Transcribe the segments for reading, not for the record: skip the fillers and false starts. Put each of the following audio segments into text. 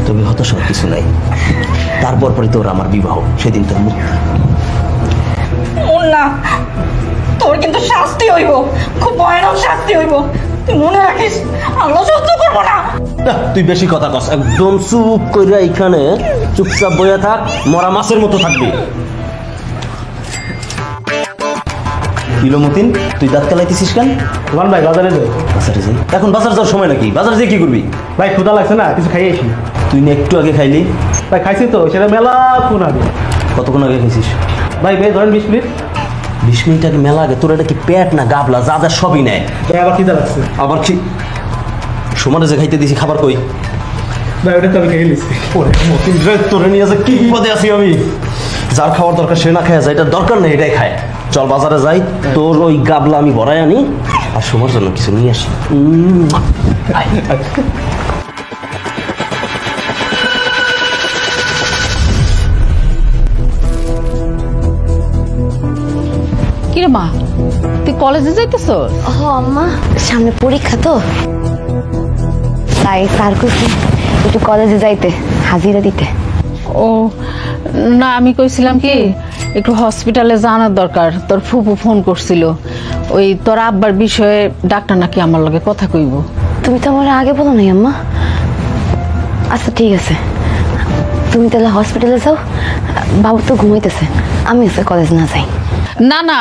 তুমি হতাশার কিছু নাই। তারপর পরে তোর আমার বিবাহ, সেদিন তোর মুক্তি। না, তোর কিন্তু শাস্তি হইব, খুব ভয়ানক শাস্তি হইব। তুই মনে রাখিস, আমরা সহ্য করবো না। তুই বেশি কথা কস, একদম চুপ করে এখানে চুপচাপ বইয়া থাক, মরা মাছের মতো থাকবি। কিলো মতিন, তুই দাঁত কালাইতেছিস কেন? তোমার ভাই বাজারে যাও। বাজারে যাই? এখন বাজার যাওয়ার সময় নাকি? বাজারে যেয়ে কি করবি? ভাই ক্ষুধা লাগছে না, কিছু খাইয়ে আসি। তুই না একটু আগে খাইলি? ভাই খাইছি তো, সেটা মেলা কোন আগে। কতক্ষণ আগে খাইছিস? ভাই ভাই ধরেন 20 মিনিট। 20 মিনিট আগে মেলা আগে? তোর এটা কি পেট না গাবলা? যা যা সবই নেয়। ভাই আবার খিদা লাগছে। আবার কি সমানে যে খাইতে দিছি খাবার কই? ভাই ওটা তো আমি খেয়ে নিচ্ছি। তোরে নিয়ে যে কি বিপদে আছি আমি। যার খাওয়ার দরকার সে না খায় যায়, এটা দরকার নেই, এটাই খায়। চল বাজারে যাই, তোর ওই গাবলা আমি ভরাই আনি, আর সময়ের জন্য কিছু নিয়ে আসি। কিরে মা, তুই কলেজে যাইতেছ? ও আম্মা, সামনে পরীক্ষা তো, তাই স্যার কইছে একটু কলেজে যাইতে, হাজিরা দিতে। ও না, আমি কইছিলাম কি একটু হসপিটালে জানার দরকার। তোর ফুপু ফোন করছিল, ওই তোর আব্বার বিষয়ে ডাক্তার নাকি আমার লগে কথা কইব। তুমি তো আমার আগে বলো নাই আম্মা। আচ্ছা ঠিক আছে, তুমি তাহলে হসপিটালে যাও, বাবু তো ঘুমাইতেছে, আমি আজকে কলেজ না যাই। না না,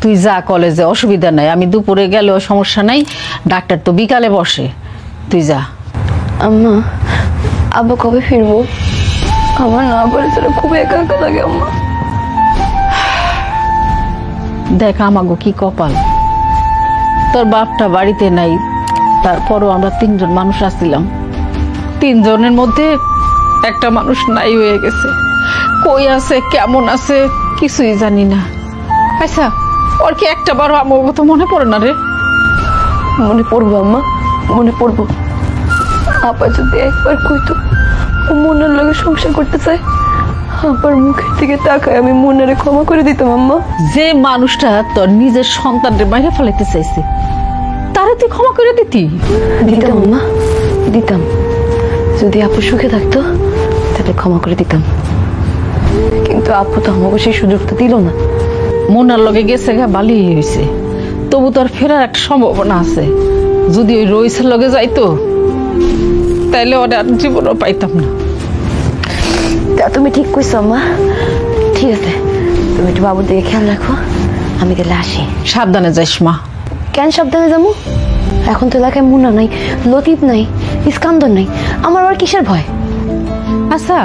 তুই যা কলেজে, অসুবিধা নাই, আমি দুপুরে গেলেও সমস্যা নাই, ডাক্তার তো বিকালে বসে, তুই যা। আম্মা, আব্বা কবে ফিরবো? আমার না বলে তোরা খুব একা একা লাগে আম্মা। দেখ আমাগো কি কপাল, তোর বাপটা বাড়িতে নাই, তারপরও আমরা 3 জন মানুষ আসছিলাম, 3 জনের মধ্যে একটা মানুষ নাই হয়ে গেছে। কই আছে, কেমন আছে, কিছুই জানি না। আচ্ছা, ওর কি একটা বারো আমার কথা মনে পড়ে না রে? মনে পড়বো আম্মা, মনে পড়বো। আপা যদি একবার কইতো ও মনের লগে সংসার করতে চায়, আবার মুখের দিকে তাকায় আমি মনের ক্ষমা করে দিতাম আম্মা। যে মানুষটা তোর নিজের সন্তানদের বাইরে ফেলাইতে চাইছে, তারে তুই ক্ষমা করে দিতি? দিতাম আম্মা, দিতাম। যদি আপু সুখে থাকতো তাহলে ক্ষমা করে দিতাম, কিন্তু আপু তো আমাকে সেই সুযোগটা দিল না। মনার লগে গেছে গা, বালি হয়েছে, তবু তোর ফেরার একটা সম্ভাবনা আছে। যদি ওই রইসের লগে যাইতো, তাইলে ওরা আর জীবনও পাইতাম না। তা তুমি ঠিক কইছো আম্মা, ঠিক আছে, তুমি একটু বাবুর দিকে খেয়াল রাখো, আমি তাহলে আসি। সাবধানে যাইস মা। কেন সাবধানে যাবো? এখন তো এলাকায় মুন্না নাই, লতিফ নাই, ইস্কান্দর নাই, আমার আর কিসের ভয়? আচ্ছা